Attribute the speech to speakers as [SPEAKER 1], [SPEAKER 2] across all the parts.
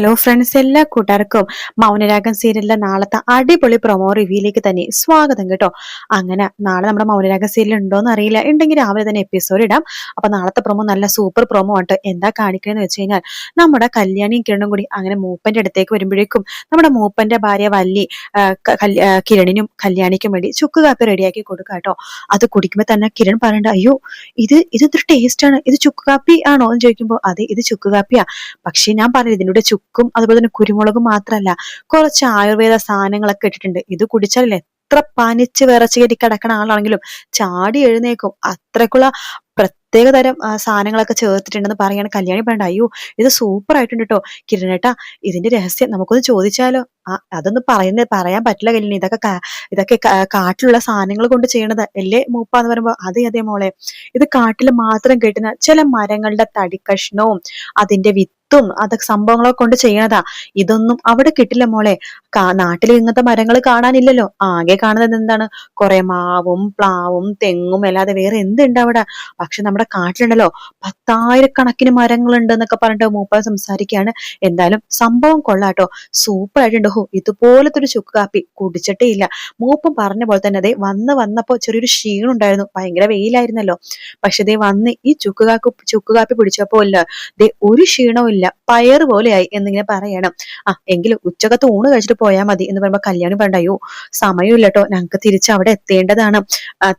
[SPEAKER 1] Hello friends, എല്ലാ കൂട്ടുകാർക്കും മൗനരാഗം സീരിയലിലെ നാളത്തെ അടിപൊളി പ്രൊമോ റിവ്യൂയിലേക്ക് തന്നെ സ്വാഗതം കേട്ടോ. അങ്ങനെ നാളെ നമ്മുടെ മൗനരാഗം സീരിയൽ ഉണ്ടോന്ന് അറിയില്ല, ഉണ്ടെങ്കിൽ രാവിലെ തന്നെ എപ്പിസോഡ് ഇടാം. അപ്പൊ നാളത്തെ പ്രൊമോ നല്ല സൂപ്പർ പ്രൊമോ ആയിട്ട് എന്താ കാണിക്കണെന്ന് വെച്ച് കഴിഞ്ഞാൽ, നമ്മുടെ കല്യാണിയും കിരണും കൂടി അങ്ങനെ മൂപ്പന്റെ അടുത്തേക്ക് വരുമ്പോഴേക്കും നമ്മുടെ മൂപ്പന്റെ ഭാര്യ വല്ലി കിരണിനും കല്യാണിക്കും വേണ്ടി ചുക്ക് കാപ്പി റെഡിയാക്കി കൊടുക്കുക കേട്ടോ. അത് കുടിക്കുമ്പോൾ തന്നെ കിരൺ പറയണ്ട, അയ്യോ ഇത്ര ടേസ്റ്റ് ആണ്, ഇത് ചുക്ക് കാപ്പി ആണോ എന്ന് ചോദിക്കുമ്പോൾ അതെ, ഇത് ചുക്ക് കാപ്പിയാ. പക്ഷെ ഞാൻ പറഞ്ഞു, ഇതിലൂടെ ചുക്കും അതുപോലെ തന്നെ കുരുമുളകും മാത്രമല്ല, കുറച്ച് ആയുർവേദ സാധനങ്ങളൊക്കെ ഇട്ടിട്ടുണ്ട്. ഇത് കുടിച്ചാലേ എത്ര പനിച്ച് വിറച്ച് കയറ്റി കിടക്കണ ആളാണെങ്കിലും ചാടി എഴുന്നേക്കും. അത്രക്കുള്ള പ്രത്യേക തരം സാധനങ്ങളൊക്കെ ചേർത്തിട്ടുണ്ടെന്ന് പറയാണ് കല്യാണി. പറയണ്ട, അയ്യോ ഇത് സൂപ്പർ ആയിട്ടുണ്ട് കേട്ടോ കിരണേട്ടാ, ഇതിന്റെ രഹസ്യം നമുക്കൊന്ന് ചോദിച്ചാലോ? അതൊന്നും പറയാൻ പറ്റില്ല കല്യാണി, ഇതൊക്കെ കാട്ടിലുള്ള സാധനങ്ങൾ കൊണ്ട് ചെയ്യണത് അല്ലേ മൂപ്പാന്ന് പറയുമ്പോ, അതെ അതെ മോളെ, ഇത് കാട്ടിൽ മാത്രം കിട്ടുന്ന ചില മരങ്ങളുടെ തടിക്കഷ്ണവും അതിന്റെ അതൊക്കെ സംഭവങ്ങളൊക്കെ കൊണ്ട് ചെയ്യണതാ. ഇതൊന്നും അവിടെ കിട്ടില്ല മോളെ. നാട്ടിൽ ഇങ്ങനത്തെ മരങ്ങൾ കാണാനില്ലല്ലോ. ആകെ കാണുന്നത് എന്താണ്? കുറെ മാവും പ്ലാവും തെങ്ങും അല്ലാതെ വേറെ എന്തുണ്ട് അവിടെ? പക്ഷെ നമ്മുടെ കാട്ടിലുണ്ടല്ലോ 10,000-കണക്കിന് മരങ്ങളുണ്ട് എന്നൊക്കെ പറഞ്ഞിട്ട് മൂപ്പ സംസാരിക്കുകയാണ്. എന്തായാലും സംഭവം കൊള്ളാട്ടോ, സൂപ്പർ ആയിട്ടുണ്ട്. ഹോ, ഇതുപോലത്തെ ഒരു ചുക്ക് കാപ്പി കുടിച്ചിട്ടേ ഇല്ല. മൂപ്പം പറഞ്ഞ പോലെ തന്നെ അതെ വന്നപ്പോ ചെറിയൊരു ക്ഷീണം ഉണ്ടായിരുന്നു, ഭയങ്കര വെയിലായിരുന്നല്ലോ. പക്ഷെ ദേ വന്ന് ഈ ചുക്ക് കാപ്പി പിടിച്ചപ്പോ ഇല്ല, ദേ ഒരു ക്ഷീണവും ഇല്ല, പയറ് പോലെയായി എന്നിങ്ങനെ പറയണം. എങ്കിലും ഉച്ചക്കത്ത് ഊണ് കഴിച്ചിട്ട് പോയാൽ മതി എന്ന് പറയുമ്പോ കല്യാണി പറയണ്ടയോ, സമയമില്ല കേട്ടോ, ഞങ്ങൾക്ക് തിരിച്ച് അവിടെ എത്തേണ്ടതാണ്.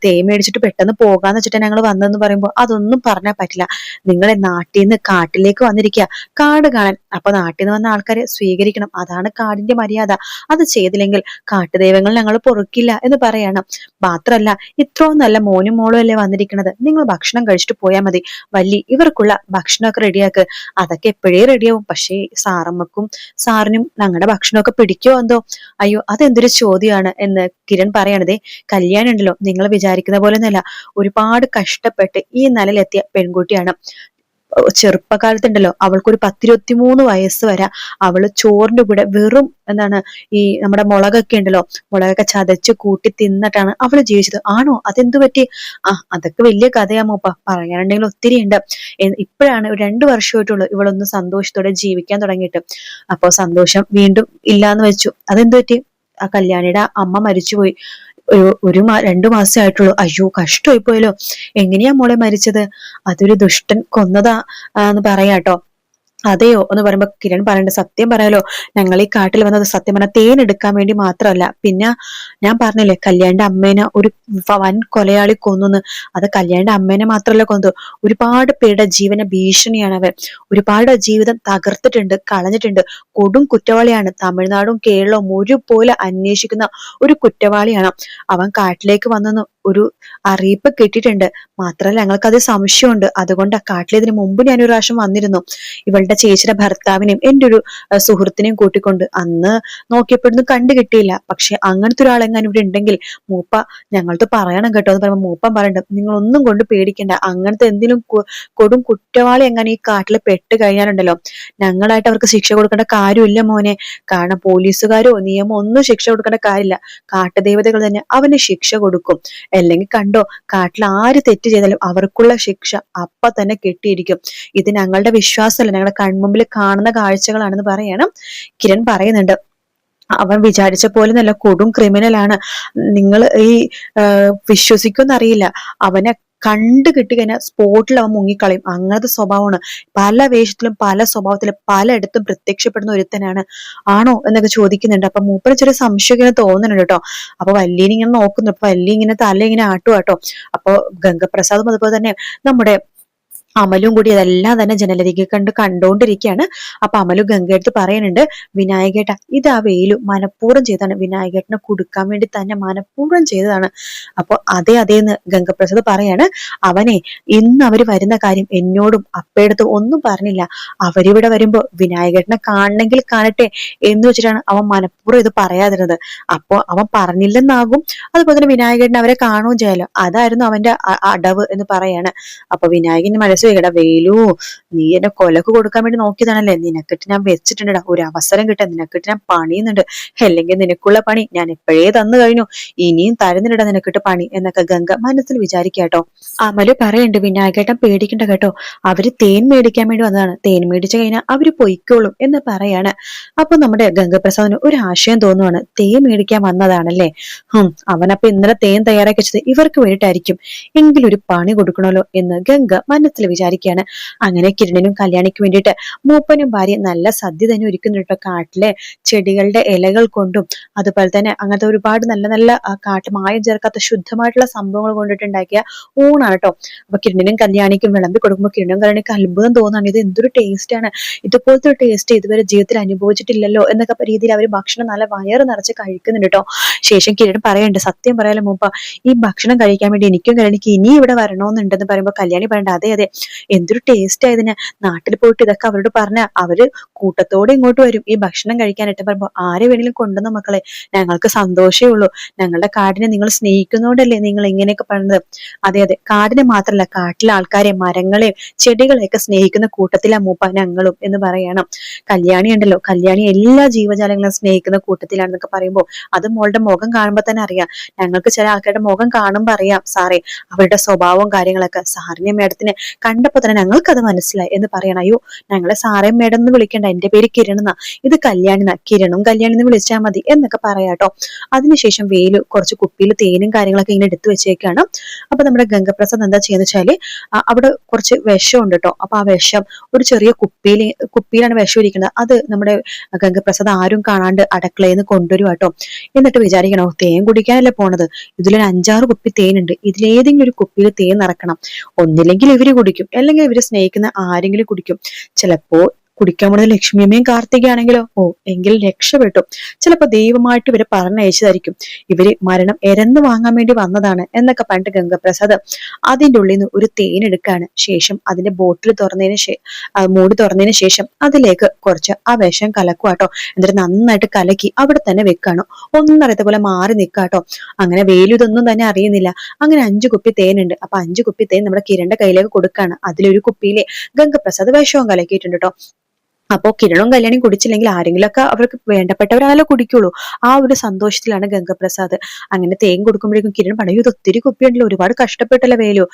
[SPEAKER 1] തേ മേടിച്ചിട്ട് പെട്ടെന്ന് പോകാന്ന് വെച്ചിട്ട് ഞങ്ങൾ വന്നതെന്ന് പറയുമ്പോൾ അതൊന്നും പറഞ്ഞാൽ പറ്റില്ല. നിങ്ങളെ നാട്ടിൽ നിന്ന് കാട്ടിലേക്ക് വന്നിരിക്കുക, കാട് കാണാൻ. അപ്പൊ നാട്ടിൽ നിന്ന് വന്ന ആൾക്കാരെ സ്വീകരിക്കണം, അതാണ് കാടിന്റെ മര്യാദ. അത് ചെയ്തില്ലെങ്കിൽ കാട്ടുദൈവങ്ങൾ ഞങ്ങൾ പൊറുക്കില്ല എന്ന് പറയണം. മാത്രല്ല, ഇത്രയും നല്ല മോനും മോളും അല്ലേ വന്നിരിക്കുന്നത്, നിങ്ങൾ ഭക്ഷണം കഴിച്ചിട്ട് പോയാൽ മതി. വല്ലി ഇവർക്കുള്ള ഭക്ഷണമൊക്കെ റെഡിയാക്ക്. അതൊക്കെ എപ്പോഴേ റെഡിയാവും. പക്ഷേ സാറിനും ഞങ്ങളുടെ ഭക്ഷണമൊക്കെ പിടിക്കോ എന്തോ. അയ്യോ, അതെന്തൊരു ചോദ്യമാണ് എന്ന് കിരൺ പറയണതേ. കല്യാണം ഉണ്ടല്ലോ, നിങ്ങൾ വിചാരിക്കുന്ന പോലെ ഒന്നല്ല, ഒരുപാട് കഷ്ടപ്പെട്ട് ഈ നിലയിലെത്തിയ പെൺകുട്ടിയാണ്. ചെറുപ്പകാലത്തുണ്ടല്ലോ അവൾക്കൊരു 10-23 വയസ്സ് വരെ അവള് ചോറിന്റെ കൂടെ വെറും ഈ നമ്മുടെ മുളകൊക്കെ ഉണ്ടല്ലോ, മുളകൊക്കെ ചതച്ച് കൂട്ടി തിന്നിട്ടാണ് അവള് ജീവിച്ചത്. ആണോ? അതെന്തു പറ്റി? അതൊക്കെ വലിയ കഥയാ മൂപ്പ, പറയാനുണ്ടെങ്കിൽ ഒത്തിരി ഉണ്ട്. ഇപ്പോഴാണ് ഒരു 2 വർഷമായിട്ടുള്ളൂ ഇവളൊന്ന് സന്തോഷത്തോടെ ജീവിക്കാൻ തുടങ്ങിയിട്ട്. അപ്പൊ സന്തോഷം വീണ്ടും ഇല്ലാന്ന് വെച്ചു. അതെന്തു പറ്റി? ആ കല്യാണിയുടെ അമ്മ മരിച്ചുപോയി. 2 മാസേ ആയിട്ടുള്ളൂ. അയ്യോ, കഷ്ടമായി പോയല്ലോ. എങ്ങനെയാ മോളെ മരിച്ചത്? അതൊരു ദുഷ്ടൻ കൊന്നതാ എന്ന് പറയാട്ടോ. അതെയോ എന്ന് പറയുമ്പോ കിരൺ പറയണ്ട, സത്യം പറയാലോ, ഞങ്ങൾ ഈ കാട്ടിൽ വന്നത് സത്യം പറഞ്ഞാൽ തേൻ എടുക്കാൻ വേണ്ടി മാത്രമല്ല. പിന്നെ ഞാൻ പറഞ്ഞില്ലേ, കല്യാണിന്റെ അമ്മേനെ ഒരു വൻ കൊലയാളി കൊന്നു. അത് കല്യാണിന്റെ അമ്മേനെ മാത്രമല്ല കൊന്നത്, ഒരുപാട് പേരുടെ ജീവന ഭീഷണിയാണ് അവൻ. ഒരുപാട് ജീവിതം തകർത്തിട്ടുണ്ട്, കളഞ്ഞിട്ടുണ്ട്. കൊടും കുറ്റവാളിയാണ്. തമിഴ്നാടും കേരളവും ഒരുപോലെ അന്വേഷിക്കുന്ന ഒരു കുറ്റവാളിയാണ് അവൻ. കാട്ടിലേക്ക് വന്നെന്ന് ഒരു അറിയിപ്പ് കിട്ടിയിട്ടുണ്ട്. മാത്രമല്ല ഞങ്ങൾക്കത് സംശയമുണ്ട്. അതുകൊണ്ട് കാട്ടിലേതിന് മുമ്പ് ഞാൻ ഒരു പ്രാവശ്യം വന്നിരുന്നു, ഇവളുടെ ചേച്ചിയുടെ ഭർത്താവിനെയും എൻ്റെ ഒരു സുഹൃത്തിനെയും കൂട്ടിക്കൊണ്ട്. അന്ന് നോക്കിയപ്പോഴൊന്നും കണ്ടു കിട്ടിയില്ല. പക്ഷെ അങ്ങനത്തെ ഒരാളെങ്ങാനും ഇവിടെ ഉണ്ടെങ്കിൽ മൂപ്പ ഞങ്ങളത് പറയണം കേട്ടോ എന്ന് പറയുമ്പോൾ മൂപ്പൻ പറയണ്ട, നിങ്ങൾ ഒന്നും കൊണ്ട് പേടിക്കണ്ട. അങ്ങനത്തെ എന്തെങ്കിലും കൊടും കുറ്റവാളി എങ്ങനെ ഈ കാട്ടിൽ പെട്ട് കഴിഞ്ഞാലുണ്ടല്ലോ, ഞങ്ങളായിട്ട് അവർക്ക് ശിക്ഷ കൊടുക്കേണ്ട കാര്യമില്ല മോനെ. കാരണം പോലീസുകാരോ നിയമോ ഒന്നും ശിക്ഷ കൊടുക്കേണ്ട കാര്യമില്ല, കാട്ടുദേവതകൾ തന്നെ അവന് ശിക്ഷ കൊടുക്കും. അല്ലെങ്കിൽ കണ്ടോ, കാട്ടിൽ ആര് തെറ്റ് ചെയ്താലും അവർക്കുള്ള ശിക്ഷ അപ്പ തന്നെ കിട്ടിയിരിക്കും. ഇത് ഞങ്ങളുടെ വിശ്വാസമല്ല, ഞങ്ങളുടെ കൺമുമ്പിൽ കാണുന്ന കാഴ്ചകളാണെന്ന് പറയണം. കിരൺ പറയുന്നുണ്ട്, അവൻ വിചാരിച്ച പോലെ നല്ല കൊടും ക്രിമിനലാണ്. നിങ്ങൾ ഈ വിശ്വസിക്കുമെന്നറിയില്ല, അവനെ കണ്ടു കിട്ടി കഴിഞ്ഞാൽ സ്പോട്ടിൽ അവൻ മുങ്ങിക്കളയും. അങ്ങനത്തെ സ്വഭാവമാണ്. പല വേഷത്തിലും പല സ്വഭാവത്തിലും പലയിടത്തും പ്രത്യക്ഷപ്പെടുന്ന ഒരുത്തനാണ്. ആണോ എന്നൊക്കെ ചോദിക്കുന്നുണ്ട്. അപ്പൊ മൂപ്പര് ചെറിയ സംശയം ഇങ്ങനെ തോന്നുന്നുണ്ട് കേട്ടോ. അപ്പൊ വല്യനെ ഇങ്ങനെ നോക്കുന്നു. അപ്പൊ വല്യ ഇങ്ങനെ തല ഇങ്ങനെ ആട്ടുവാട്ടോ. അപ്പൊ ഗംഗപ്രസാദും അതുപോലെ തന്നെ നമ്മുടെ അമലും കൂടി അതെല്ലാം തന്നെ ജനലരികെ കണ്ടുകൊണ്ടിരിക്കുകയാണ്. അപ്പൊ അമലു ഗംഗയെടുത്ത് പറയുന്നുണ്ട്, വിനായകേട്ട ഇത് ആ വെയിലു മനഃപൂർവ്വം ചെയ്താണ്, വിനായകേട്ടനെ കൊടുക്കാൻ വേണ്ടി തന്നെ മനഃപൂർവ്വം ചെയ്തതാണ്. അപ്പൊ അതേന്ന് ഗംഗപ്രസാദ് പറയാണ്, അവനെ ഇന്ന് അവര് വരുന്ന കാര്യം എന്നോടും അപ്പയെടുത്തും ഒന്നും പറഞ്ഞില്ല. അവരിവിടെ വരുമ്പോ വിനായകേട്ടനെ കാണണമെങ്കിൽ കാണട്ടെ എന്ന് വെച്ചിട്ടാണ് അവൻ മനഃപൂർവ്വം ഇത് പറയാതിരുന്നത്. അപ്പൊ അവൻ പറഞ്ഞില്ലെന്നാകും. അതുപോലെ തന്നെ വിനായകേട്ടൻ അവരെ കാണുകയും ചെയ്യാലോ, അതായിരുന്നു അവന്റെ അടവ് എന്ന് പറയാണ്. അപ്പൊ വിനായകന് മനസ്സിലായി വിളിച്ചു എടാ വേലു, നീ എന്നെ കൊലക്ക് കൊടുക്കാൻ വേണ്ടി നോക്കിയതാണല്ലേ, നിനക്കിട്ട് ഞാൻ വെച്ചിട്ടുണ്ടടാ, ഒരു അവസരം കിട്ടാൻ നിനക്കിട്ട് ഞാൻ പണിയുന്നുണ്ട്, അല്ലെങ്കിൽ നിനക്കുള്ള പണി ഞാൻ എപ്പോഴേ തന്നു കഴിഞ്ഞു, ഇനിയും തരുന്നില്ലടാ നിനക്കിട്ട് പണി എന്നൊക്കെ ഗംഗ മനസ്സിൽ വിചാരിക്കാട്ടോ. അമല് പറയുന്നുണ്ട് വിനായകേട്ടൻ പേടിക്കണ്ട കേട്ടോ, അവര് തേൻ മേടിക്കാൻ വേണ്ടി വന്നതാണ്, തേൻ മേടിച്ചു കഴിഞ്ഞാൽ അവര് പൊയ്ക്കോളും എന്ന് പറയാണ്. അപ്പൊ നമ്മുടെ ഗംഗപ്രസാദിന് ഒരു ആശയം തോന്നുവാണ്, തേൻ മേടിക്കാൻ വന്നതാണല്ലേ, അവനപ്പൊ ഇന്നലെ തേൻ തയ്യാറാക്കി വെച്ചത് ഇവർക്ക് വേണ്ടിയിട്ടായിരിക്കും, എങ്കിലും ഒരു പണി കൊടുക്കണമല്ലോ എന്ന് ഗംഗ മനസ്സിൽ വിചാരിക്കുകയാണ്. അങ്ങനെ കിരണിനും കല്യാണിക്കും വേണ്ടിയിട്ട് മൂപ്പനും ഭാര്യ നല്ല സദ്യ തന്നെ ഒരുക്കുന്നുണ്ടോ, കാട്ടിലെ ചെടികളുടെ ഇലകൾ കൊണ്ടും അതുപോലെ തന്നെ അങ്ങനത്തെ ഒരുപാട് നല്ല നല്ല കാട്ട് മായം ചേർക്കാത്ത ശുദ്ധമായിട്ടുള്ള സംഭവങ്ങൾ കൊണ്ടിട്ടുണ്ടാക്കിയ ഊണാണ് കേട്ടോ. അപ്പൊ കിരണിനും കല്യാണിക്കും വിളമ്പി കൊടുക്കുമ്പോൾ കിരണിനും കല്യാണിക്ക് അത്ഭുതം തോന്നാണ്, ഇത് എന്തൊരു ടേസ്റ്റ് ആണ്, ഇതുപോലത്തെ ഒരു ടേസ്റ്റ് ഇതുവരെ ജീവിതത്തിൽ അനുഭവിച്ചിട്ടില്ലല്ലോ എന്നൊക്കെ രീതിയിൽ അവർ ഭക്ഷണം നല്ല വയറ് നിറച്ച് കഴിക്കുന്നുണ്ട് കേട്ടോ. ശേഷം കിരൺ പറയുന്നുണ്ട്, സത്യം പറയാലോ മൂപ്പ, ഈ ഭക്ഷണം കഴിക്കാൻ വേണ്ടി എനിക്കും കല്യാണിക്ക് ഇനി ഇവിടെ വരണമെന്നുണ്ടെന്ന് പറയുമ്പോൾ കല്യാണി പറയണ്ട, അതെ അതെ എന്തൊരു ടേസ്റ്റ് ആയതിന്, നാട്ടിൽ പോയിട്ട് ഇതൊക്കെ അവരോട് പറഞ്ഞ അവര് കൂട്ടത്തോടെ ഇങ്ങോട്ട് വരും ഈ ഭക്ഷണം കഴിക്കാനായിട്ട്. പറയുമ്പോൾ ആരെ വേണമെങ്കിലും കൊണ്ടുവന്ന മക്കളെ, ഞങ്ങൾക്ക് സന്തോഷമേ ഉള്ളൂ, ഞങ്ങളുടെ കാടിനെ നിങ്ങൾ സ്നേഹിക്കുന്നോണ്ടല്ലേ നിങ്ങൾ ഇങ്ങനെയൊക്കെ പറഞ്ഞത്. അതെ അതെ, കാടിനെ മാത്രല്ല കാട്ടിലെ ആൾക്കാരെ മരങ്ങളെയും ചെടികളെയൊക്കെ സ്നേഹിക്കുന്ന കൂട്ടത്തിലാ മൂപ്പ ഞങ്ങളും എന്ന് പറയണം. കല്യാണി ഉണ്ടല്ലോ, കല്യാണി എല്ലാ ജീവജാലങ്ങളെയും സ്നേഹിക്കുന്ന കൂട്ടത്തിലാണെന്നൊക്കെ പറയുമ്പോൾ അത് മോളുടെ മുഖം കാണുമ്പോൾ തന്നെ അറിയാം, ഞങ്ങൾക്ക് ചില ആൾക്കാരുടെ മുഖം കാണുമ്പോൾ അറിയാം സാറേ അവരുടെ സ്വഭാവവും കാര്യങ്ങളൊക്കെ, സാറിനെ മേഡത്തിന് കണ്ടപ്പോ തന്നെ ഞങ്ങൾക്കത് മനസ്സിലായി എന്ന് പറയണം. അയ്യോ ഞങ്ങളെ സാറേ മേഡം എന്ന് വിളിക്കണ്ട, എന്റെ പേര് കിരൺ എന്നാ, ഇത് കല്യാണിന്നാ, കിരണും കല്യാണി എന്ന് വിളിച്ചാൽ മതി എന്നൊക്കെ പറയാട്ടോ. അതിനുശേഷം വേലു കുറച്ച് കുപ്പിയിൽ തേനും കാര്യങ്ങളൊക്കെ ഇങ്ങനെ എടുത്തു വെച്ചേക്കാണ്. അപ്പൊ നമ്മുടെ ഗംഗപ്രസാദ് എന്താ ചെയ്യുന്ന വെച്ചാല് അവിടെ കുറച്ച് വിഷം ഉണ്ട് കേട്ടോ. അപ്പൊ ആ വിഷം ഒരു ചെറിയ കുപ്പിയിലാണ് വിഷം ഇരിക്കുന്നത്, അത് നമ്മുടെ ഗംഗപ്രസാദ് ആരും കാണാണ്ട് അടുക്കളയിൽ നിന്ന് കൊണ്ടുവരും കേട്ടോ. എന്നിട്ട് വിചാരിക്കണോ തേൻ കുടിക്കാനല്ലേ പോണത്, ഇതിലൊരു 5-6 കുപ്പി തേനുണ്ട്, ഇതിലേതെങ്കിലും ഒരു കുപ്പിയിൽ തേൻ നിറക്കണം, ഒന്നില്ലെങ്കിൽ ഇവര് കുടിക്കും അല്ലെങ്കിൽ ഇവര് സ്നേഹിക്കുന്ന ആരെങ്കിലും കുടിക്കും, ചിലപ്പോ കുടിക്കാൻ പോകുന്നത് ലക്ഷ്മിയമ്മയും കാർത്തികയാണെങ്കിലോ, ഓ എങ്കിൽ രക്ഷപ്പെട്ടു, ചിലപ്പോ ദൈവമായിട്ട് ഇവരെ പറഞ്ഞയച്ചതായിരിക്കും, ഇവര് മരണം എരന്ന് വാങ്ങാൻ വേണ്ടി വന്നതാണ് എന്നൊക്കെ പറഞ്ഞിട്ട് ഗംഗപ്രസാദ് അതിൻ്റെ ഉള്ളിൽ നിന്ന് ഒരു തേൻ എടുക്കാണ്. ശേഷം അതിന്റെ ബോട്ടിൽ മൂടി തുറന്നതിന് ശേഷം അതിലേക്ക് കുറച്ച് ആ വിഷം കലക്കുവാട്ടോ. എന്നിട്ട് നന്നായിട്ട് കലക്കി അവിടെ തന്നെ വെക്കാണോ, ഒന്നും അറിയാത്ത പോലെ മാറി നിൽക്കാട്ടോ. അങ്ങനെ വേലു ഇതൊന്നും തന്നെ അറിയുന്നില്ല. അങ്ങനെ 5 കുപ്പി തേനുണ്ട്. അപ്പൊ 5 കുപ്പി തേൻ നമ്മുടെ കിരണിന്റെ കയ്യിലേക്ക് കൊടുക്കാണ്. അതിലൊരു കുപ്പിയിലെ ഗംഗപ്രസാദ് വിഷവും കലക്കിയിട്ടുണ്ട് കേട്ടോ. അപ്പോ കിരണും കല്യാണിയും കുടിച്ചില്ലെങ്കിൽ ആരെങ്കിലുമൊക്കെ അവർക്ക് വേണ്ടപ്പെട്ടവരാണല്ലോ കുടിക്കുള്ളൂ. ആ ഒരു സന്തോഷത്തിലാണ് ഗംഗപ്രസാദ്. അങ്ങനെ തേൻ കൊടുക്കുമ്പോഴേക്കും കിരൺ പറയും, ഇത് ഒത്തിരി കുപ്പിയുണ്ടല്ലോ, ഒരുപാട് കഷ്ടപ്പെട്ടല്ലോ വേലു.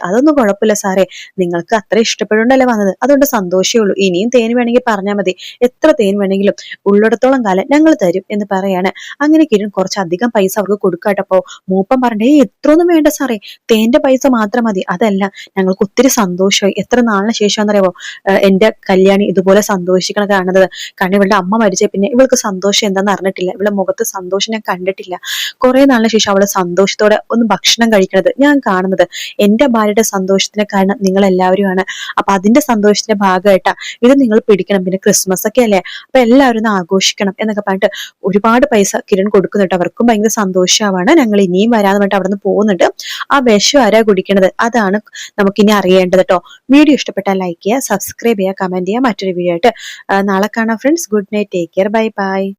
[SPEAKER 1] അതൊന്നും കുഴപ്പമില്ല സാറേ, നിങ്ങൾക്ക് അത്ര ഇഷ്ടപ്പെടുണ്ടല്ലേ വന്നത്, അതുകൊണ്ട് സന്തോഷമേ ഉള്ളൂ, ഇനിയും തേൻ വേണമെങ്കിൽ പറഞ്ഞാൽ മതി, എത്ര തേൻ വേണമെങ്കിലും ഉള്ളിടത്തോളം കാലം ഞങ്ങൾ തരും എന്ന് പറയാണ്. അങ്ങനെ കിരൺ കുറച്ചധികം പൈസ അവർക്ക് കൊടുക്കാട്ടപ്പോ മൂപ്പൻ പറഞ്ഞേ എത്രയൊന്നും വേണ്ട സാറേ, തേന്റെ പൈസ മാത്രം മതി, അതല്ല ഞങ്ങൾക്ക് ഒത്തിരി സന്തോഷമായി, എത്ര നാളിന് ശേഷമാണെന്നറിയാമോ എന്റെ കല്യാണി ഇതുപോലെ സന്തോഷിക്കണം കാണുന്നത്, കാരണം ഇവളുടെ അമ്മ മരിച്ച പിന്നെ ഇവൾക്ക് സന്തോഷം എന്താണെന്ന് അറിഞ്ഞിട്ടില്ല, ഇവളുടെ മുഖത്ത് സന്തോഷം ഞാൻ കണ്ടിട്ടില്ല, കുറെ നാളിന് ശേഷം അവള് സന്തോഷത്തോടെ ഒന്ന് ഭക്ഷണം കഴിക്കുന്നത് ഞാൻ കാണുന്നത്, എന്റെ ഭാര്യയുടെ സന്തോഷത്തിന് കാരണം നിങ്ങൾ എല്ലാവരുമാണ്, അപ്പൊ അതിന്റെ സന്തോഷത്തിന്റെ ഭാഗമായിട്ടാ ഇത് നിങ്ങൾ പിടിക്കണം, പിന്നെ ക്രിസ്മസ് ഒക്കെ അല്ലേ, അപ്പൊ എല്ലാവരും ഒന്ന് ആഘോഷിക്കണം എന്നൊക്കെ പറഞ്ഞിട്ട് ഒരുപാട് പൈസ കിരൺ കൊടുക്കുന്നുണ്ട്. അവർക്കും ഭയങ്കര സന്തോഷമാണ്, ഞങ്ങൾ ഇനിയും വരാന്ന് പറഞ്ഞിട്ട് അവിടെ നിന്ന് പോകുന്നുണ്ട്. ആ വിഷം ആരാ കുടിക്കണത് അതാണ് നമുക്കിനി അറിയേണ്ടത് കേട്ടോ. വീഡിയോ ഇഷ്ടപ്പെട്ടാൽ ലൈക്ക് ചെയ്യുക, സബ്സ്ക്രൈബ് ചെയ്യുക, കമന്റ് ചെയ്യുക. മറ്റൊരു വീഡിയോ ആയിട്ട് നാളെ കാണാം friends. Good night, take care, bye bye.